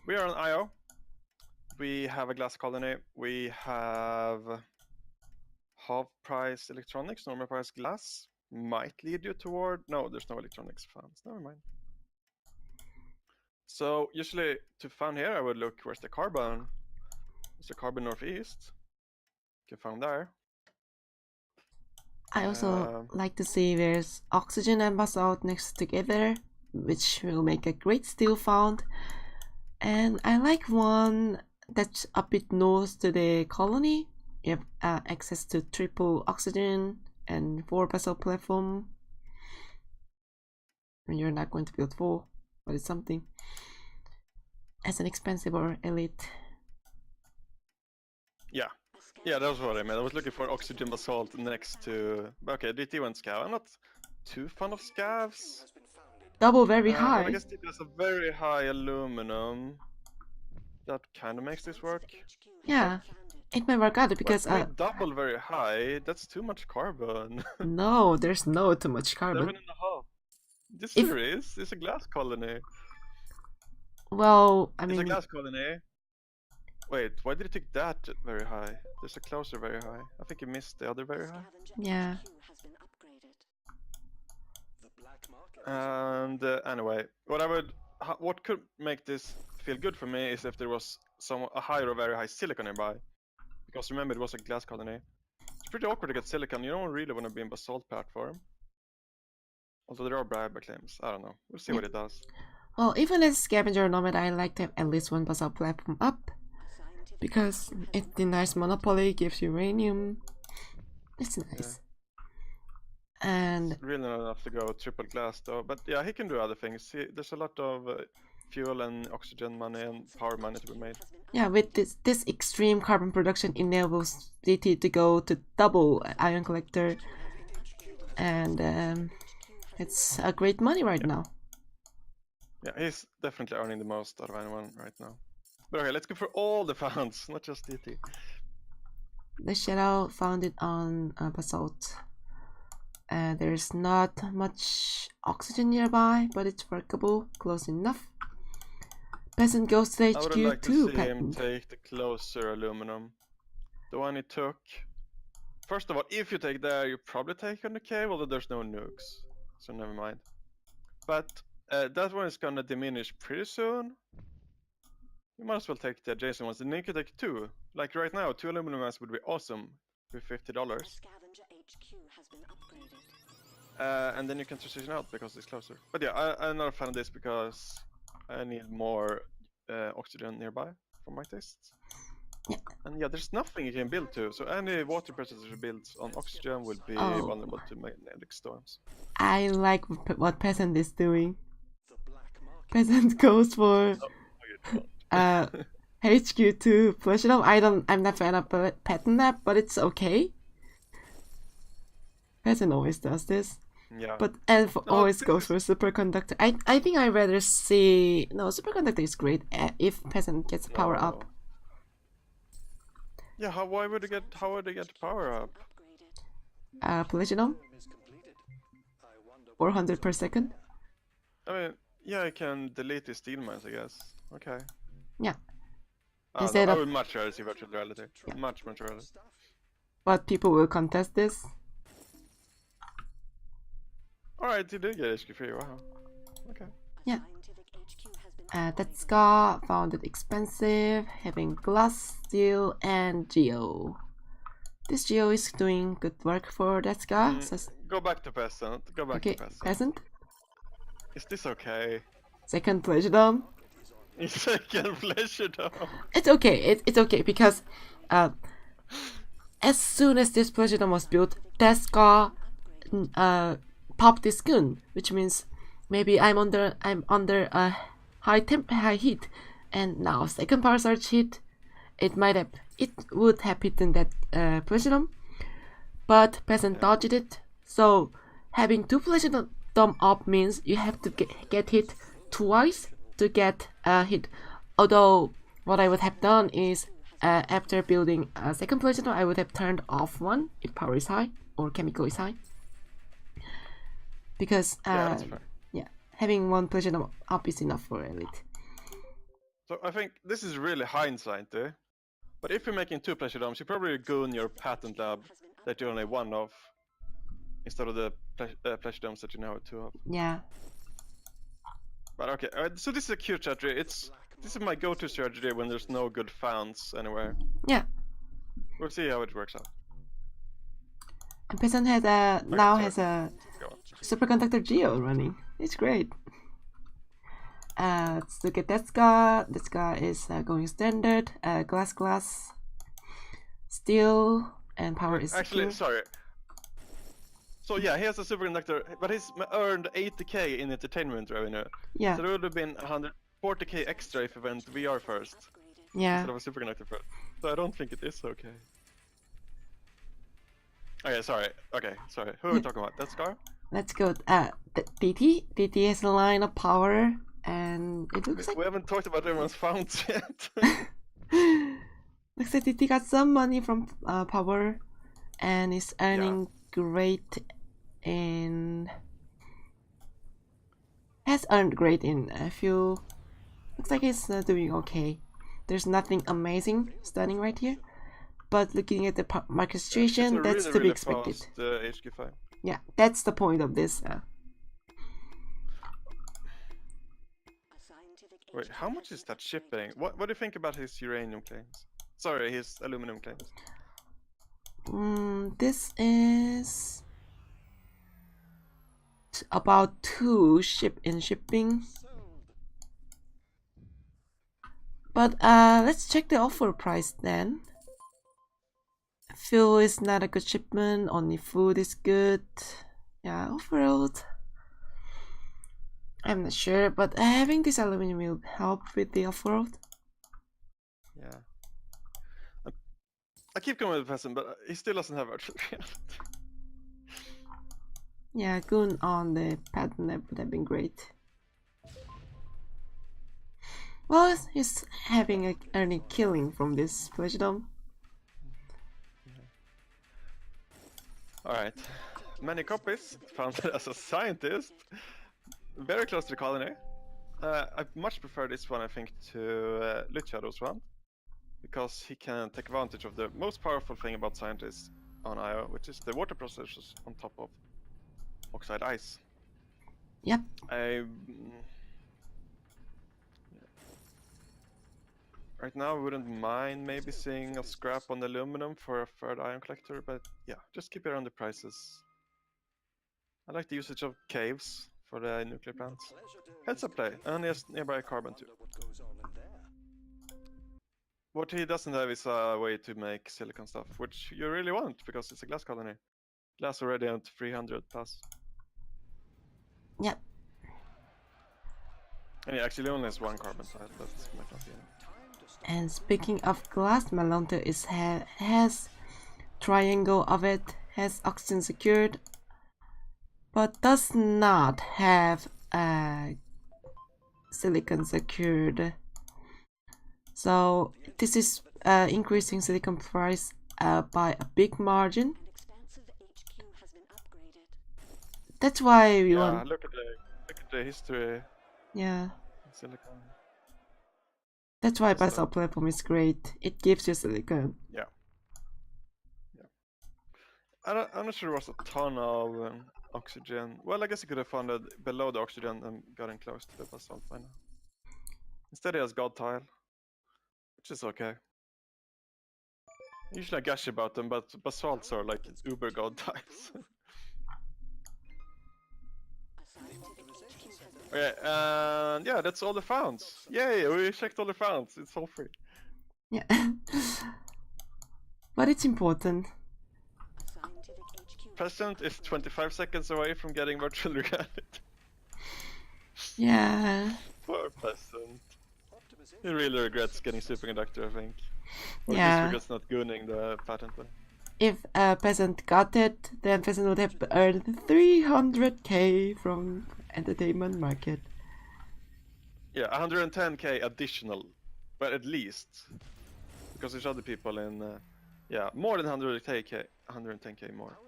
we are on IO. We have a glass colony. We have half price electronics, normal price glass. Might lead you toward. No, there's no electronics funds. Never mind. So usually to found here, I would look where's the carbon. There's the carbon northeast. You can found there. I also like to see there's oxygen and basalt next together, which will make a great steel found. And I like one that's a bit north to the colony. You have access to triple oxygen and 4 basalt platform. And you're not going to build 4, but it's something. As an expensive or elite. Yeah, that was what I meant. I was looking for oxygen basalt next to. Okay, DT went scav. I'm not too fond of scavs. Double very high. But I guess it has a very high aluminum. That kind of makes this work. Yeah, it may work out because double very high. That's too much carbon. No, there's no too much carbon. 7.5. This there is. It's a glass colony. Well, I mean. It's a glass colony. Wait, why did it take that very high? There's a closer very high. I think you missed the other very high. Yeah. And anyway, what could make this feel good for me is if there was a high or very high silicon nearby. Because remember, it was a glass colony. It's pretty awkward to get silicon. You don't really want to be in basalt platform. Although there are bribe claims. I don't know. We'll see what it does. Well, even as scavenger nomad, I like to have at least 1 basalt platform up. Because it denies monopoly, gives uranium. It's nice. Yeah. And it's really not enough to go triple glass though. But yeah, he can do other things. There's a lot of fuel and oxygen money and power money to be made. Yeah, with this extreme carbon production enables DT to go to double ion collector. And it's a great money right now. Yeah, he's definitely earning the most out of anyone right now. But okay, let's go for all the founds, not just DT. The shadow found it on basalt. There's not much oxygen nearby, but it's workable, close enough. Peasant goes to HQ2. I would like to see him take the closer aluminum. The one he took. First of all, if you take there, you probably take on the cave, although there's no nukes. So never mind. But that one is gonna diminish pretty soon. You might as well take the adjacent ones. And then you can take 2. Like right now, 2 aluminum mass would be awesome with $50. And then you can transition out because it's closer. But yeah, I'm not a fan of this because I need more oxygen nearby for my tastes. Yeah. And yeah, there's nothing you can build to. So any water processor builds on oxygen will be vulnerable to magnetic storms. I like what Peasant is doing. Peasant goes for HQ2 Platinum. I'm not a fan of pattern nap, but it's okay. Peasant always does this. Yeah. But Elf always goes for superconductor. I think I'd rather see superconductor is great if Peasant gets power up. Yeah, how would they get power up? Platinum 400 per second. I mean, yeah, I can delete the steel mines, I guess. Okay. Yeah. I would much rather see virtual reality. Yeah. Much rather. But people will contest this. Alright, you did get HQ3, wow. Okay. Yeah. That Ska found it expensive, having glass, steel, and geo. This geo is doing good work for that Ska. Go back to Peasant. Go back to Peasant. Peasant? Is this okay? Second pleasure dome. Second pleasure dome. It's okay. It's okay because as soon as this pleasure dome was built, that Ska popped this gun, which means maybe I'm under a high heat, and now second power surge hit. It would have hit that pleasure dome, but Peasant dodged it. So having 2 pleasure dome up means you have to get hit twice to get a hit. Although what I would have done is after building a second pleasure dome, I would have turned off one if power is high or chemical is high. Because having 1 pleasure dome up is enough for elite. So I think this is really hindsight, eh? But if you're making 2 pleasure domes, you probably goon your patent lab that you only have 1 of, instead of the pleasure domes that you now have 2 of. Yeah. But okay, so this is a cute strategy. This is my go-to strategy when there's no good founds anywhere. Yeah. We'll see how it works out. And Peasant has a now has a Go on. superconductor geo running. It's great. Let's look at Deska. Deska is going standard. Glass, steel, and power is Actually, secure. sorry. So yeah, he has a superconductor, but he's earned 80k in entertainment revenue. Yeah. So there would have been 140k extra if he went VR first, Yeah. instead of a superconductor first. So I don't think it is okay. Okay, sorry. Who are we talking about? That Scar? Let's go. DT. DT has a line of power, and it looks like We haven't talked about everyone's founds yet. looks like DT got some money from power, and is earning great in. Has earned great in a few. Looks like he's doing okay. There's nothing amazing standing right here, but looking at the market situation, that's really, to be really expected. fast, HQ5. Yeah, that's the point of this. Wait, how much is that shipping? What do you think about his uranium claims? Sorry, his aluminum claims. This is about 2 shipping. But let's check the offer price then. Fuel is not a good shipment, only food is good. Yeah, Offworld. I'm not sure, but having this aluminum will help with the Offworld. Yeah. I keep going with the peasant, but he still doesn't have virtual reality. Yeah, goon on the patent lab would have been great. Well, he's having earning killing from this pleasure dome. Alright. Many copies, founded as a scientist. Very close to the colony. I much prefer this one, I think, to Luciado's one. Because he can take advantage of the most powerful thing about scientists on IO, which is the water processors on top of oxide ice. Yep. Right now, I wouldn't mind maybe seeing a scrap on the aluminum for a third ion collector, but yeah, just keep it on the prices. I like the usage of caves for the nuclear plants. Heads up play, and yes, nearby carbon too. What he doesn't have is a way to make silicon stuff, which you really want, because it's a glass colony. Glass already at 300 plus. Yep. And he actually only has 1 carbon tile, that might not be enough. And speaking of glass, Malonte has triangle of it, has oxygen secured, but does not have silicon secured. So this is increasing silicon price by a big margin. That's why we want. Look at the history. Yeah. Silicon. That's why Basel platform is great. It gives you silicon. Yeah. I'm not sure there was a ton of oxygen. Well, I guess you could have found it below the oxygen and gotten close to the basalt by now. Instead, he has god tile, which is okay. Usually I gush about them, but basalts are like uber god tiles. Okay, and yeah, that's all the founds. Yay, we checked all the founds. It's all free. Yeah. But it's important. President is 25 seconds away from getting virtual reality. Yeah. Poor President. He really regrets getting superconductor, I think. Or Yeah. just regrets not gooning the patent. If Peasant got it, then Peasant would have earned 300k from entertainment market. Yeah, 110k additional, but at least. Because there's other people in, yeah, more than 110k more.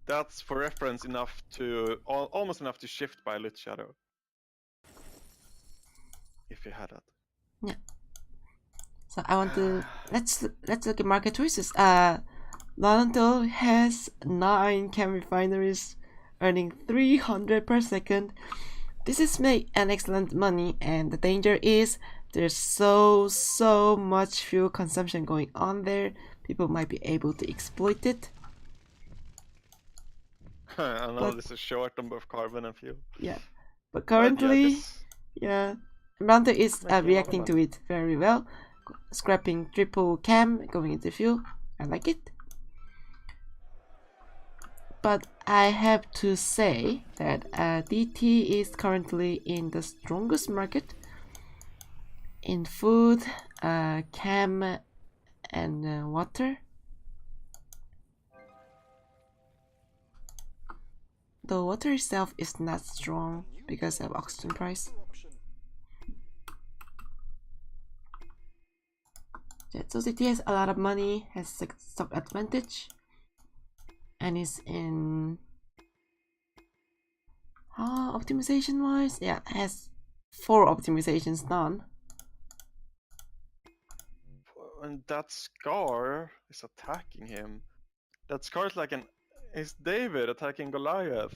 That's, for reference, enough to, almost enough to shift by Lit Shadow. if he had it. Yeah. So I want to let's look at market choices. Lonto has 9 chem refineries, earning 300 per second. This is make an excellent money, and the danger is there's so much fuel consumption going on there. People might be able to exploit it. I know this is short on both carbon and fuel. Yeah, but currently, yeah, Lonto is reacting to it very well, scrapping triple cam, going into fuel. I like it. But I have to say that DT is currently in the strongest market in food, cam, and water. The water itself is not strong because of oxygen price. Yeah, so DT has a lot of money, has stock advantage, and is in optimization wise, yeah, has 4 optimizations done. And that Scar is attacking him. That Scar is like is David attacking Goliath.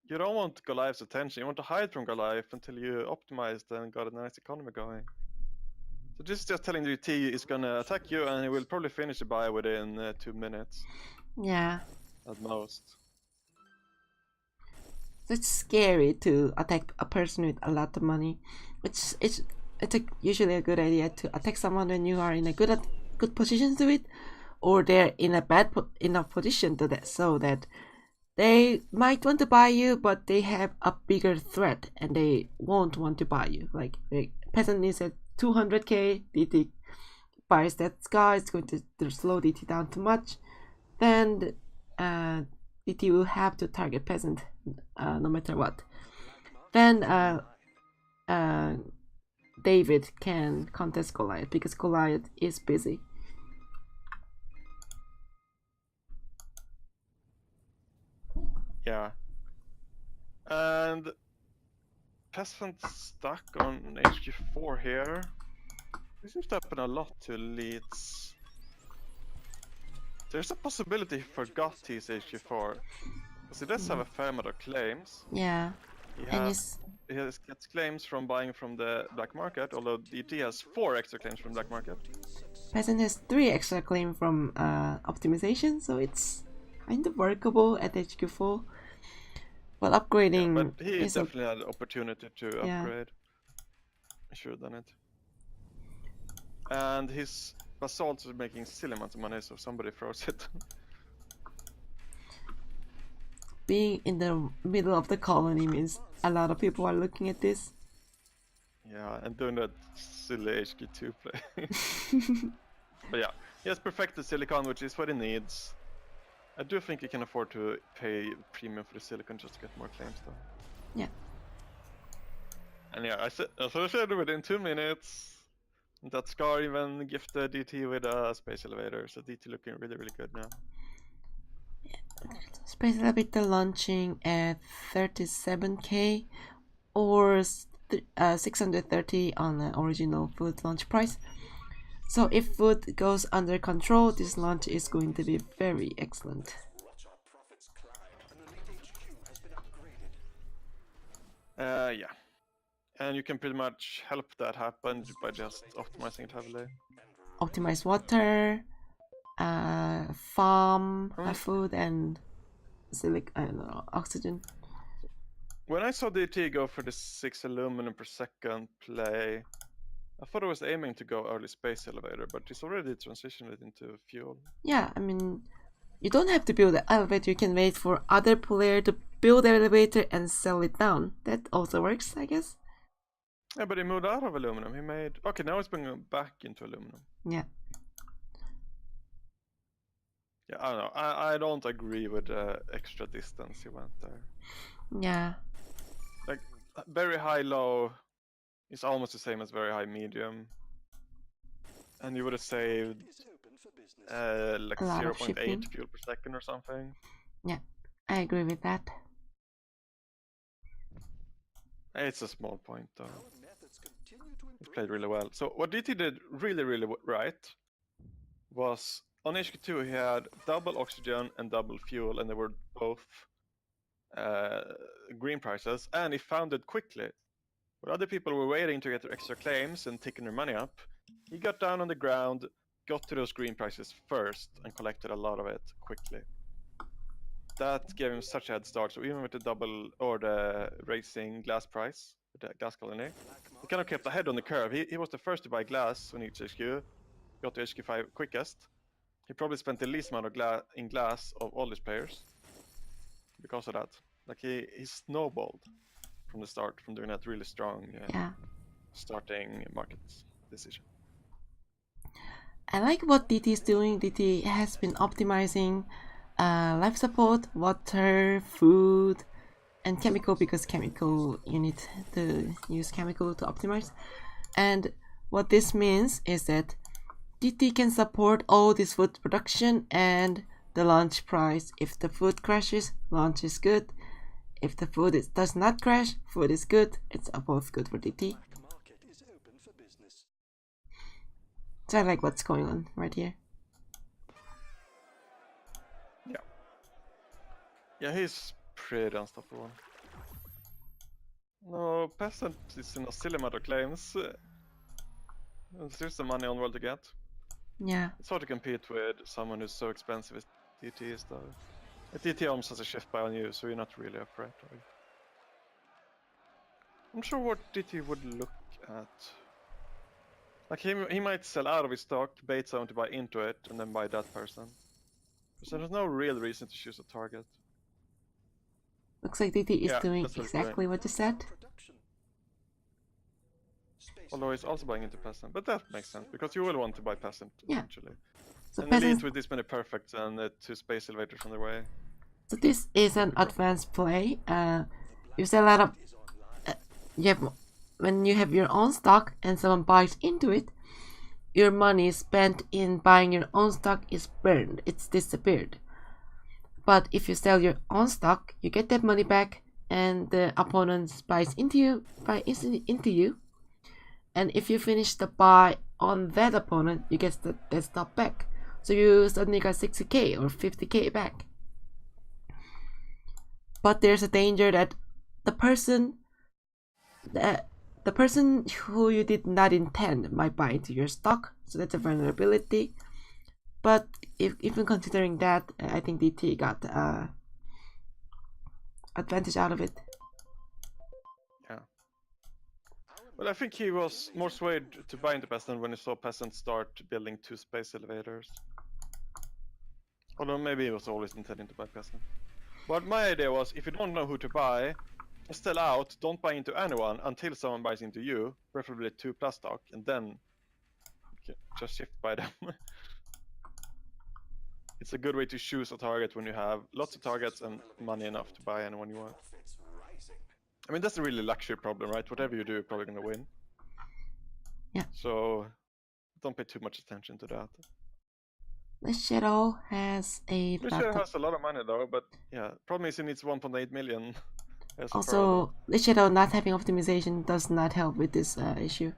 You don't want Goliath's attention. You want to hide from Goliath until you optimized and got a nice economy going. So this is just telling you T is gonna attack you, and he will probably finish the buy within 2 minutes. Yeah. At most. So it's scary to attack a person with a lot of money. It's usually a good idea to attack someone when you are in a good position to it, or they're in a bad enough position to that, so that they might want to buy you, but they have a bigger threat and they won't want to buy you. Like the peasant is at 200k, DT buys that guy, it's going to slow DT down too much. Then DT will have to target peasant no matter what. Then David can contest Goliath because Goliath is busy. Yeah. And peasant stuck on HQ4 here. This seems to happen a lot to elites. There's a possibility he forgot his HQ4. Because he does have a fair amount of claims. Yeah. He gets claims from buying from the black market, although DT has 4 extra claims from black market. Peasant has 3 extra claims from optimization, so it's kind of workable at HQ4. But upgrading, yeah, but he definitely had the opportunity to upgrade. He should have done it. And his basalt is making silly amounts of money, so somebody throws it. Being in the middle of the colony means a lot of people are looking at this. Yeah, and doing that silly HQ2 play. But yeah, he has perfected silicon, which is what he needs. I do think he can afford to pay premium for the silicon just to get more claims though. Yeah. And yeah, as I said, within 2 minutes, that Scar even gifted DT with a space elevator, so DT looking really, really good now. Yeah. Space elevator launching at 37k or 630 on the original food launch price. So if food goes under control, this launch is going to be very excellent. Yeah. And you can pretty much help that happen by just optimizing it heavily. Optimize water, farm, food, and oxygen. When I saw DT go for the 6 aluminum per second play, I thought it was aiming to go early space elevator, but it's already transitioned it into fuel. Yeah, I mean, you don't have to build the elevator, you can wait for other player to build the elevator and sell it down. That also works, I guess. Yeah, but he moved out of aluminum. He made... Okay, now he's bringing back into aluminum. Yeah. Yeah, I don't know. I don't agree with the extra distance he went there. Yeah. Like, very high low is almost the same as very high medium. And you would have saved like 0.8 fuel per second or something. Yeah, I agree with that. It's a small point though. He played really well. So what DT did really right was on HQ2 he had double oxygen and double fuel, and they were both green prices, and he found it quickly. But other people were waiting to get their extra claims and taking their money up. He got down on the ground, got to those green prices first, and collected a lot of it quickly. That gave him such a head start. So even with the double or the racing glass price, the glass colony, he kind of kept ahead on the curve. He was the first to buy glass on each HQ, got to HQ5 quickest. He probably spent the least amount of in glass of all his players because of that. Like he snowballed from the start, from doing that really strong starting market decision. I like what DT is doing. DT has been optimizing life support, water, food, and chemical, because chemical you need to use chemical to optimize. And what this means is that DT can support all this food production and the launch price. If the food crashes, launch is good. If the food does not crash, food is good. It's both good for DT. So I like what's going on right here. Yeah, he's pretty unstoppable. No, peasant is in a silly amount of claims. There's some money on world to get. Yeah. It's hard to compete with someone who's so expensive as DT is though. DT almost has a shift buy on you, so you're not really afraid of it. I'm sure what DT would look at. Like he might sell out of his stock, bait someone to buy into it, and then buy that person. So there's no real reason to choose a target. Looks like DT is doing exactly what you said. Although he's also buying into peasant, but that makes sense because you will want to buy peasant eventually. So and elite with this many perfects and 2 space elevators on the way. So this is an advanced play. You sell a lot of when you have your own stock and someone buys into it, your money spent in buying your own stock is burned. It's disappeared. But if you sell your own stock, you get that money back, and the opponent buys into you. And if you finish the buy on that opponent, you get that stock back. So you suddenly got 60k or 50k back. But there's a danger that the person who you did not intend might buy into your stock. So that's a vulnerability. But even considering that, I think DT got advantage out of it. Yeah. Well, I think he was more swayed to buy into peasant when he saw peasant start building 2 space elevators. Although maybe he was always intending to buy peasant. But my idea was, if you don't know who to buy, just sell out, don't buy into anyone until someone buys into you, preferably 2+ stock, and then just shift buy them. It's a good way to choose a target when you have lots of targets and money enough to buy anyone you want. I mean, that's a really luxury problem, right? Whatever you do, you're probably gonna win. Yeah. So don't pay too much attention to that. The Shadow has a Shadow has a lot of money though, but yeah, problem is he needs 1.8 million. Also, the Shadow not having optimization does not help with this issue.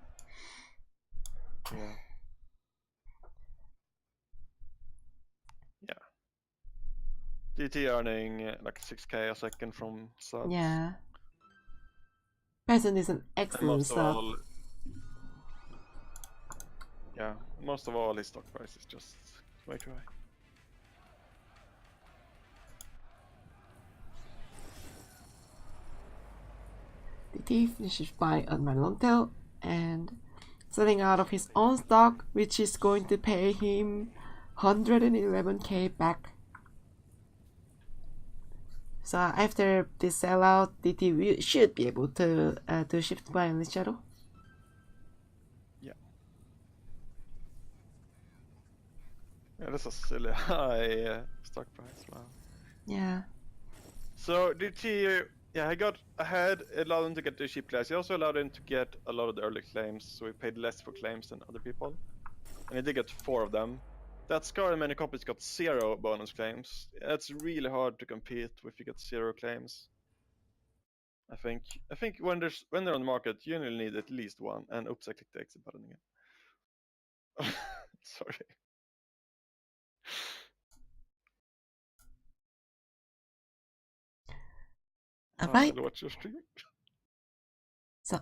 Yeah. DT earning like 6k a second from subs. Yeah. Peasant is an excellent sub. Yeah, most of all his stock price is just way too high. DT finishes buying Admiral Lontel and selling out of his own stock, which is going to pay him 111k back. So after this sellout, DT should be able to shift buy in the Shadow. Yeah. Yeah, that's a silly high stock price. Wow. Yeah. So DT, yeah, he got ahead, allowed him to get the cheap class. He also allowed him to get a lot of the early claims, so he paid less for claims than other people. And he did get 4 of them. That Scar and many copies got 0 bonus claims. It's really hard to compete if you get 0 claims. I think when they're on the market, you only need at least one. And oops, I clicked the exit button again. Sorry. Alright, I'll watch your stream. so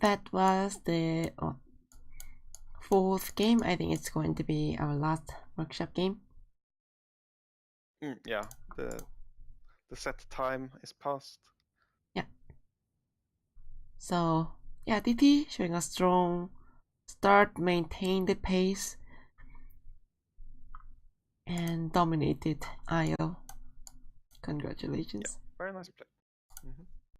that was the fourth game. I think it's going to be our last workshop game. Yeah, the set time is past. Yeah. So yeah, DT showing a strong start, maintained the pace, and dominated IO. Congratulations. Yeah, very nice play.